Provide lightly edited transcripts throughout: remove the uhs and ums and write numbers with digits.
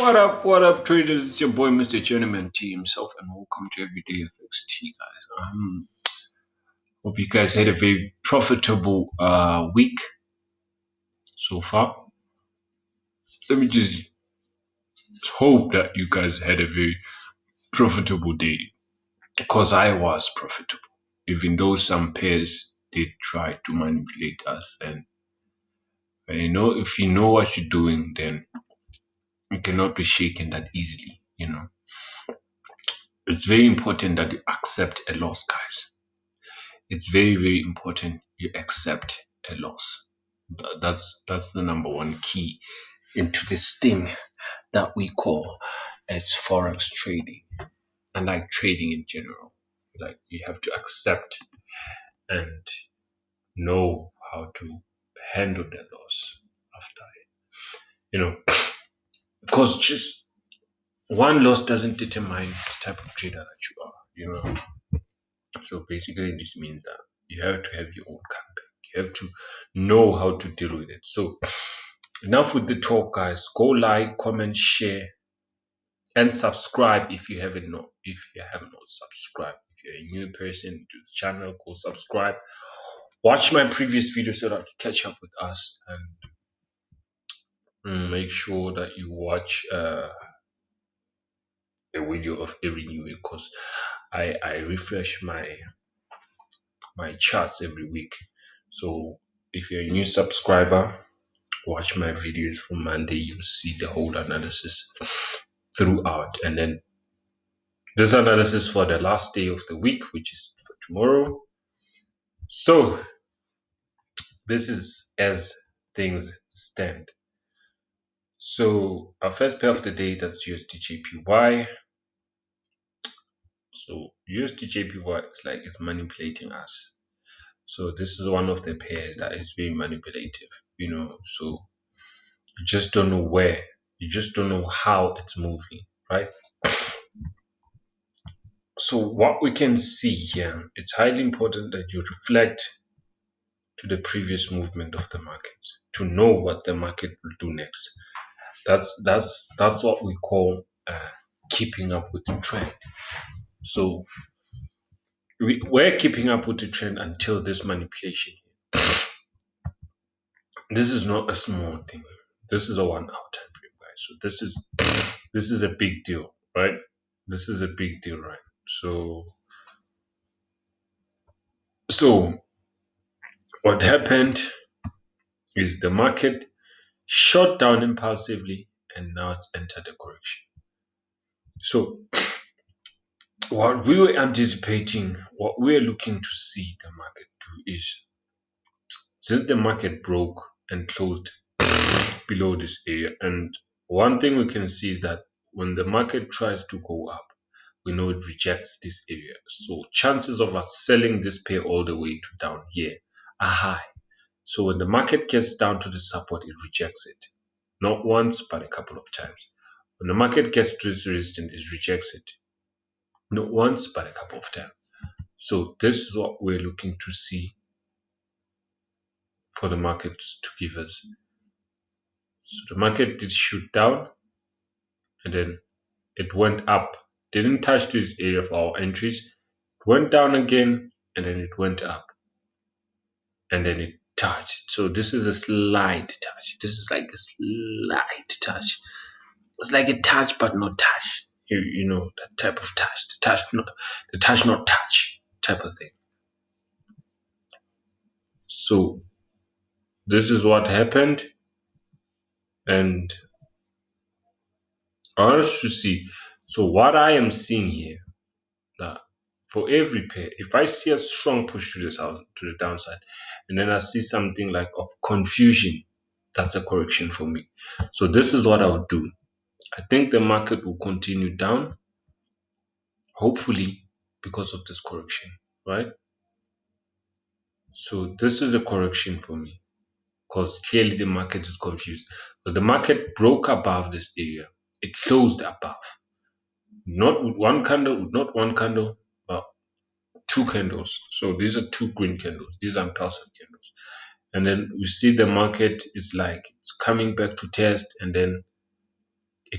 What up, traders? It's your boy, Mr. Journeyman T himself, and welcome to Everyday FXT, guys. Hope you guys had a very profitable week so far. Let me just hope that you guys had a very profitable day, because I was profitable, even though some pairs did try to manipulate us. And if you know what you're doing, then you cannot be shaken that easily. It's very important that you accept a loss, guys. It's very, very important you accept a loss. That's the number one key into this thing that we call as forex trading, and like trading in general. Like, you have to accept and know how to handle the loss after because just one loss doesn't determine the type of trader that you are. So basically, this means that you have to have your own campaign. You have to know how to deal with it. So enough with the talk, guys. Go like, comment, share, and subscribe if you haven't not. If you have not subscribed, if you're a new person to the channel, go subscribe. Watch my previous video so that you catch up with us, and make sure that you watch a video of every new week, because I refresh my charts every week. So if you're a new subscriber, watch my videos from Monday. You'll see the whole analysis throughout, and then this analysis for the last day of the week, which is for tomorrow. So this is as things stand. So our first pair of the day, that's USDJPY. So USDJPY is like it's manipulating us. So this is one of the pairs that is very manipulative, so you just don't know where, you just don't know how it's moving, right? So what we can see here, it's highly important that you reflect to the previous movement of the market to know what the market will do next. That's what we call keeping up with the trend. So we're keeping up with the trend until this manipulation. This is not a small thing. This is a 1 hour time frame, guys. So this is a big deal, right? This is a big deal, right? So what happened is the market shot down impulsively, and now it's entered the correction. So what we were anticipating, what we're looking to see the market do is, since the market broke and closed below this area, and one thing we can see is that when the market tries to go up, we know it rejects this area. So chances of us selling this pair all the way to down here are high. So when the market gets down to the support, it rejects it. Not once, but a couple of times. When the market gets to this resistance, it rejects it. Not once, but a couple of times. So this is what we're looking to see for the markets to give us. So the market did shoot down, and then it went up. Didn't touch to this area of our entries. It went down again, and then it went up. And then it touched. So this is a slight touch. This is like a slight touch. It's like a touch but not touch. You know that type of touch. The touch not touch type of thing. So this is what happened, and I want us to see. So what I am seeing here, that for every pair, if I see a strong push to the downside, and then I see something like of confusion, that's a correction for me. So this is what I would do. I think the market will continue down, hopefully, because of this correction, right? So this is a correction for me, because clearly the market is confused. But the market broke above this area. It closed above. Not with one candle, but two candles. So these are two green candles. These are impulsive candles. And then we see the market is like it's coming back to test, and then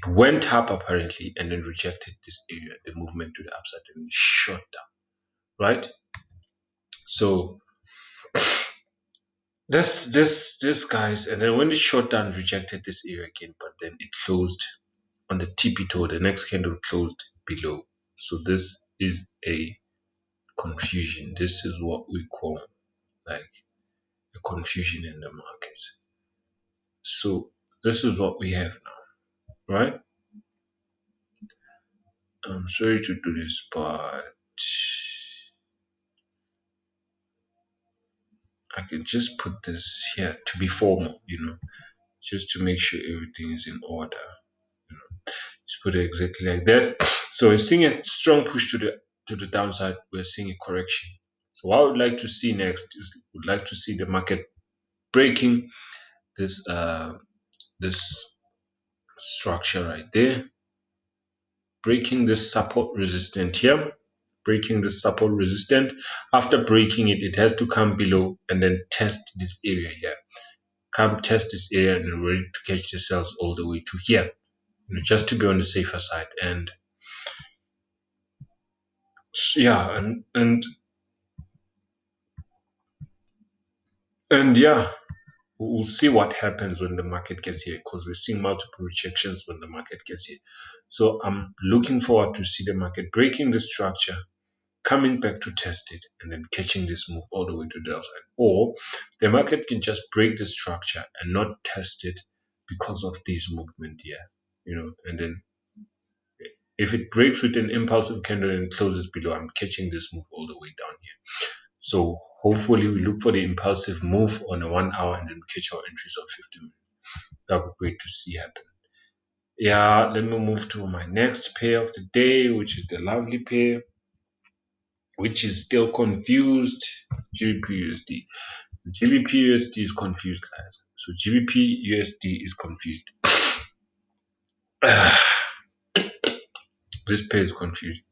It went up apparently and then rejected this area, the movement to the upside, and shot down, right? So this guys, and then when it shot down, rejected this area again, but then it closed on the tippy toe. The next candle closed below. So this is a confusion. This is what we call like a confusion in the market. So this is what we have now, right? I'm sorry to do this, but I can just put this here to be formal, just to make sure everything is in order. Just put it exactly like that. So we're seeing a strong push to the downside. We're seeing a correction. So what I would like to see next is would like to see the market breaking this this structure right there, breaking this support resistant here, breaking the support resistant. After breaking it, it has to come below and then test this area here. Come test this area and ready to catch the cells all the way to here, just to be on the safer side. And yeah, and yeah, we'll see what happens when the market gets here, because we're seeing multiple rejections when the market gets here. So I'm looking forward to see the market breaking the structure, coming back to test it, and then catching this move all the way to the downside. Or the market can just break the structure and not test it because of this movement here, and then if it breaks with an impulsive candle and closes below, I'm catching this move all the way down here. So hopefully we look for the impulsive move on a 1 hour and then catch our entries on 50 minutes. That would be great to see happen. Yeah, let me move to my next pair of the day, which is the lovely pair, which is still confused. GBPUSD. GBPUSD is confused, guys. So GBPUSD is confused. This pair is confused.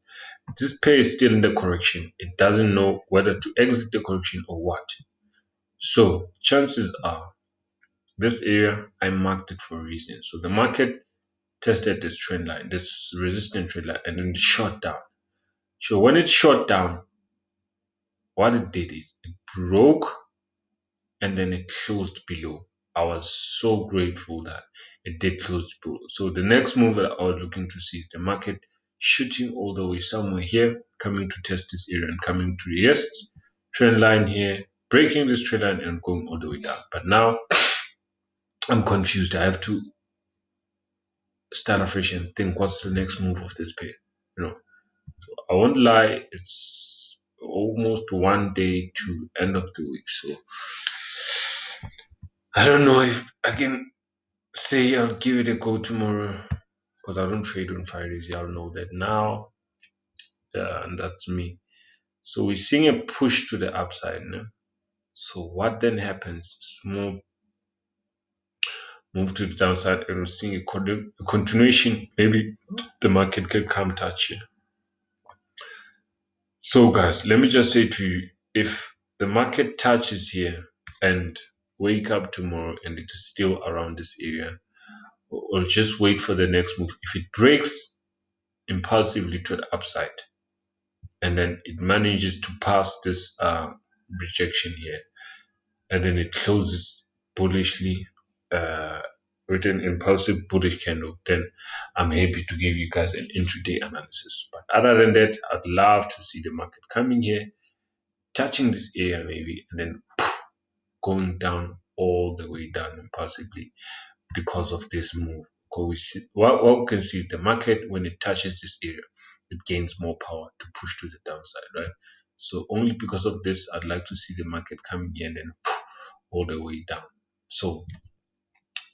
This pair is still in the correction. It doesn't know whether to exit the correction or what. So chances are this area, I marked it for a reason. So the market tested this trend line, this resistant trend line, and then it shot down. So when it shot down, what it did is it broke and then it closed below. I was so grateful that it did close below. So the next move that I was looking to see is the market shooting all the way somewhere here, coming to test this area and coming to the trend line here, breaking this trend line and going all the way down. But now I'm confused. I have to start afresh and think what's the next move of this pair. I won't lie, it's almost 1 day to end of the week. So I don't know if I can say I'll give it a go tomorrow, because I don't trade on Fridays. Y'all know that now. And that's me. So we're seeing a push to the upside now. So what then happens? Small move to the downside, and we're seeing a continuation. Maybe the market can come touch here. So guys, let me just say to you, if the market touches here and wake up tomorrow and it is still around this area, or just wait for the next move. If it breaks impulsively to the upside and then it manages to pass this rejection here, and then it closes bullishly with an impulsive bullish candle, then I'm happy to give you guys an intraday analysis. But other than that, I'd love to see the market coming here, touching this area maybe, and then going down all the way down impulsively because of this move. Because we see, what we can see, the market, when it touches this area, it gains more power to push to the downside, right? So only because of this, I'd like to see the market coming here and then all the way down. So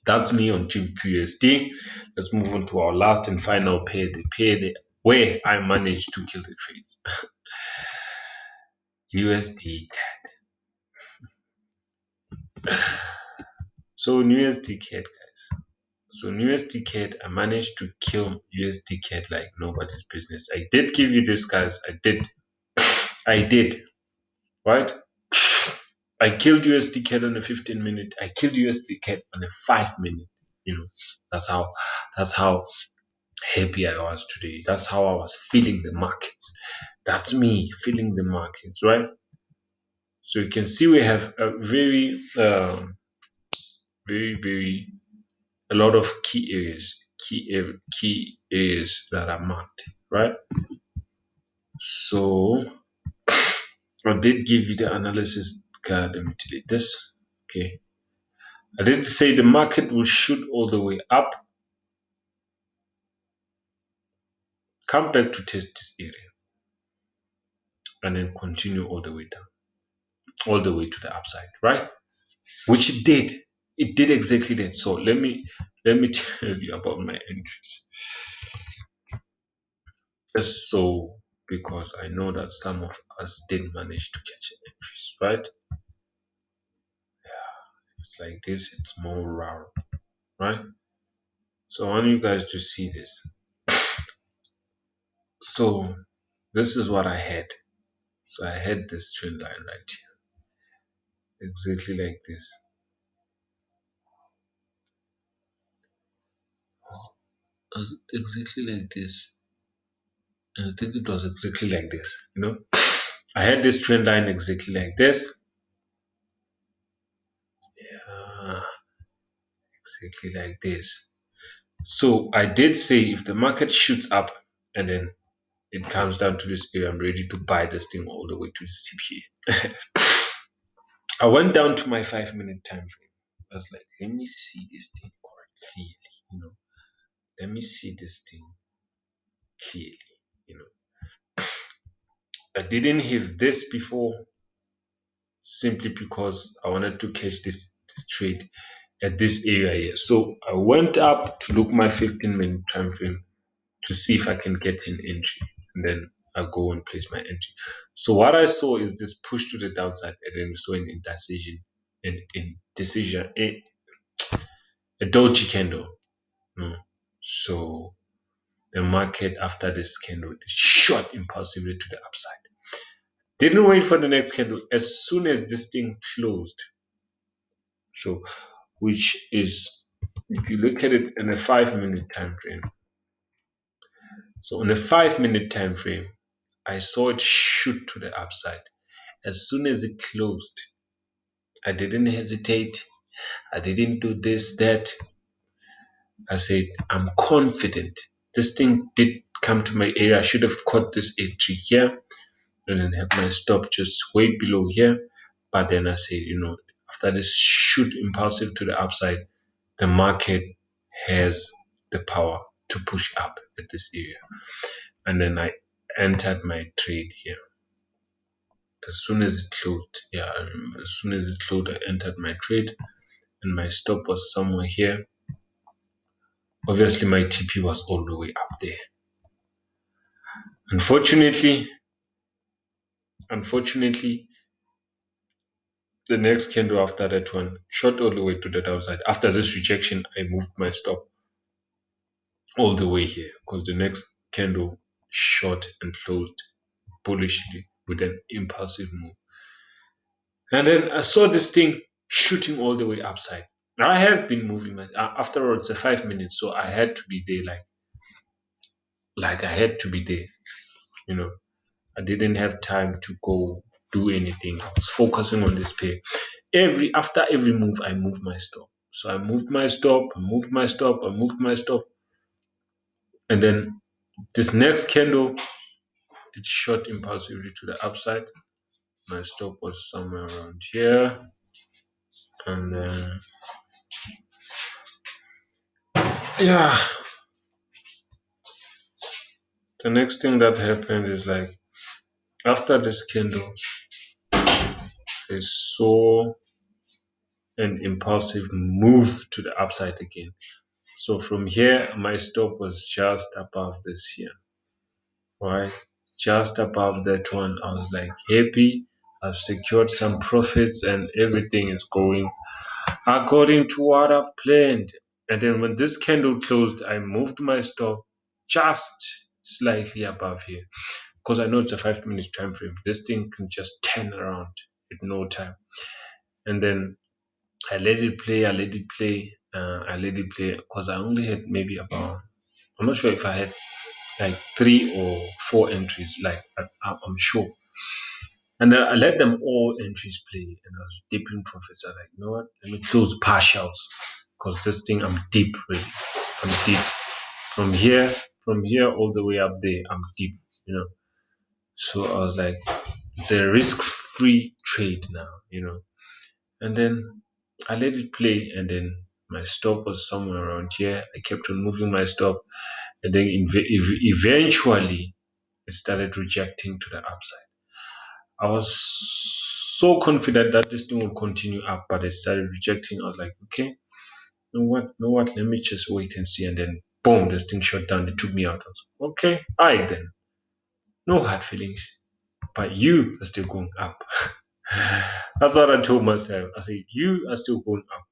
that's me on GBPUSD. Let's move on to our last and final pair, the pair where I managed to kill the trades. USDCAD. So in USDCAD, guys. So in USDCAD, I managed to kill USDCAD like nobody's business. I did give you this, guys. I did. Right? I killed USDCAD on a 15 minute. I killed USDCAD on a 5 minute. You know, that's how happy I was today. That's how I was feeling the markets. That's me feeling the markets, right? So you can see we have a very a lot of key areas that are marked, right? So I did give you the analysis card. Let me delete this. Okay. I did say the market will shoot all the way up, come back to test this area, and then continue all the way down, all the way to the upside, right? Which it did. It did exactly that. So let me tell you about my entries. Just so because I know that some of us didn't manage to catch entries, right? It's like this, it's more rare, right? So I want you guys to see this. So this is what I had. So I had this trend line right here, exactly like this. Exactly like this. And I think it was exactly like this, I had this trend line exactly like this. Yeah, exactly like this. So I did say if the market shoots up and then it comes down to this area, I'm ready to buy this thing all the way to this TPA. I went down to my 5 minute time frame. I was like, let me see this thing quite clearly, let me see this thing clearly, you know. I didn't have this before simply because I wanted to catch this trade at this area here. So I went up to look my 15-minute time frame to see if I can get an entry, and then I go and place my entry. So what I saw is this push to the downside, and then we saw an indecision, a doji candle. So the market after this candle shot impulsively to the upside. Didn't wait for the next candle. As soon as this thing closed, so which is if you look at it in a 5 minute time frame. So in a 5 minute time frame, I saw it shoot to the upside. As soon as it closed, I didn't hesitate. I didn't do this, that. I said, I'm confident. This thing did come to my area. I should have caught this entry here and then have my stop just way below here. But then I said, after this shoot impulsive to the upside, the market has the power to push up at this area. And then I entered my trade here. As soon as it closed, I remember, as soon as it closed, I entered my trade and my stop was somewhere here. Obviously, my TP was all the way up there. Unfortunately, the next candle after that one shot all the way to the downside. After this rejection, I moved my stop all the way here because the next candle shot and closed bullishly with an impulsive move. And then I saw this thing shooting all the way upside. Now I have been moving after all, it's a 5 minutes, so I had to be there like I had to be there. I didn't have time to go do anything. I was focusing on this pair. After every move, I moved my stop. So I moved my stop, I moved my stop, I moved my stop. And then this next candle, it shot impulsively to the upside. My stop was somewhere around here. And then, the next thing that happened is like after this candle, I saw an impulsive move to the upside again. So from here, my stop was just above this here, right? Just above that one. I was like happy. I've secured some profits and everything is going according to what I've planned. And then when this candle closed, I moved my stop just slightly above here because I know it's a 5 minute time frame. This thing can just turn around at no time. And then I let it play. I let it play because I only had maybe about, I'm not sure if I had like 3 or 4 entries, like I'm sure. And I let them all entries play, and I was deep in profits. I was like, you know what? Let me close partials because this thing I'm deep, really. I'm deep from here, all the way up there. I'm deep, you know. So I was like, it's a risk-free trade now, you know. And then I let it play, and then my stop was somewhere around here. I kept on moving my stop, and then eventually it started rejecting to the upside. I was so confident that this thing would continue up, but it started rejecting. I was like, okay, know what? Let me just wait and see. And then, boom, this thing shut down. It took me out. I was like, okay, all right then. No hard feelings, but you are still going up. That's what I told myself. I said, you are still going up.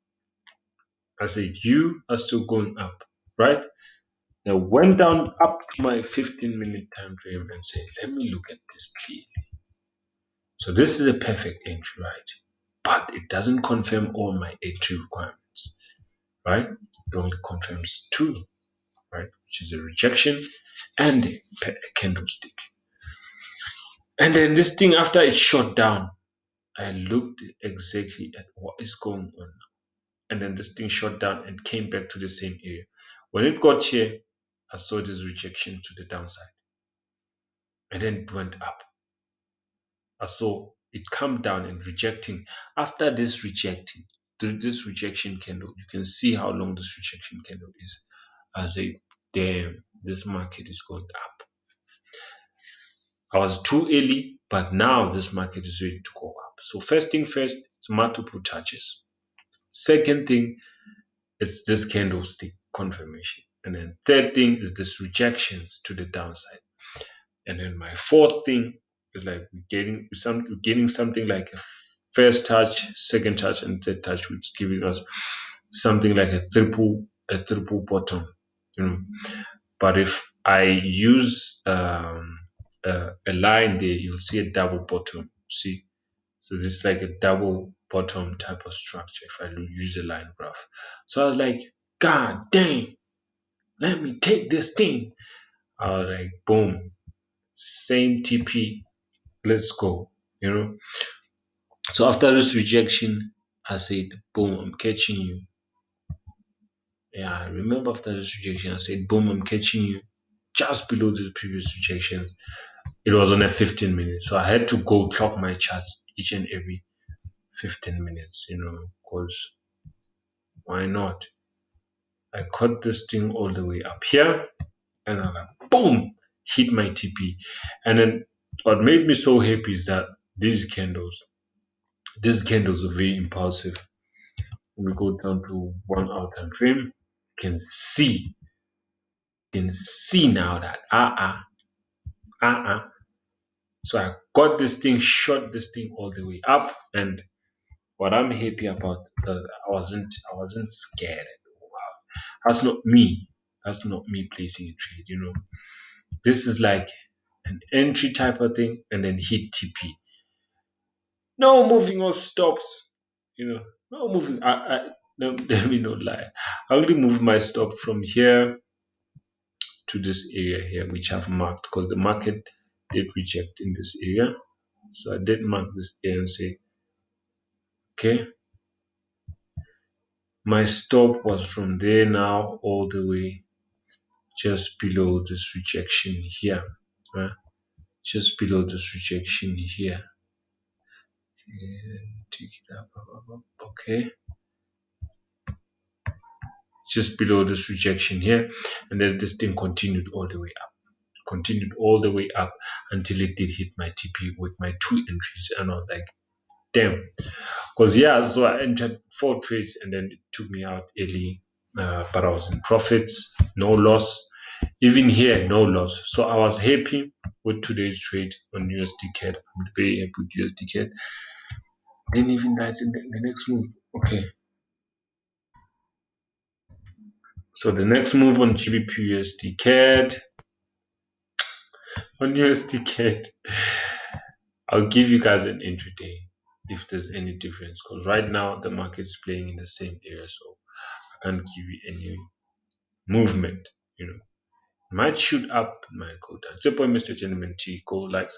I said, you are still going up, right? I went down up to my 15-minute time frame and said, let me look at this clearly. So this is a perfect entry, right? But it doesn't confirm all my entry requirements, right? It only confirms two, right? Which is a rejection and a candlestick. And then this thing, after it shut down, I looked exactly at what is going on. And then this thing shut down and came back to the same area. When it got here, I saw this rejection to the downside. And then it went up. I saw it come down and rejecting. After this rejection candle, you can see how long this rejection candle is. I say, damn, this market is going up. I was too early, but now this market is ready to go up. So first thing first, it's multiple touches. Second thing, it's this candlestick confirmation. And then third thing is this rejections to the downside. And then my fourth thing is like we're getting something like a first touch, second touch, and third touch, which is giving us something like a triple bottom. You know. But if I use a line there, you'll see a double bottom. See, so this is like a double bottom type of structure if I use a line graph. So I was like, God dang, let me take this thing. I was like, boom, same TP, let's go. You know. So after this rejection, I said, boom, I'm catching you. Yeah, I remember after this rejection, I said, boom, I'm catching you just below the previous rejection. It was on a 15 minutes. So I had to go clock my charts each and every 15 minutes, you know, because why not? I caught this thing all the way up here and I like, boom, hit my TP. And then what made me so happy is that these candles are very impulsive. When we go down to 1 hour time frame, you can see now that so I got this thing, shot this thing all the way up, and what I'm happy about, I wasn't scared. Wow, that's not me. That's not me placing a trade. You know, this is like an entry type of thing, and then hit TP. No moving or stops. You know, no moving. No, let me not lie. I only move my stop from here to this area here, which I've marked because the market did reject in this area. So I did mark this area and say, okay, my stop was from there now all the way just below this rejection here. Right? Just below this rejection here. Take it up. Okay. Just below this rejection here. And then this thing continued all the way up. Continued all the way up until it did hit my TP with my 2 entries. And I was like, damn. Because yeah, so I entered 4 trades and then it took me out early. But I was in profits, no loss. Even here, no loss. So I was happy with today's trade on USDCAD. I'm very happy with USDCAD. Then even that's in the next move. Okay. So the next move on GBPUSD on USDCAD, I'll give you guys an entry day if there's any difference. Because right now the market's playing in the same area. So can't give you any movement. Might shoot up, might go down. It's a point, Mr. Gentleman T. Go like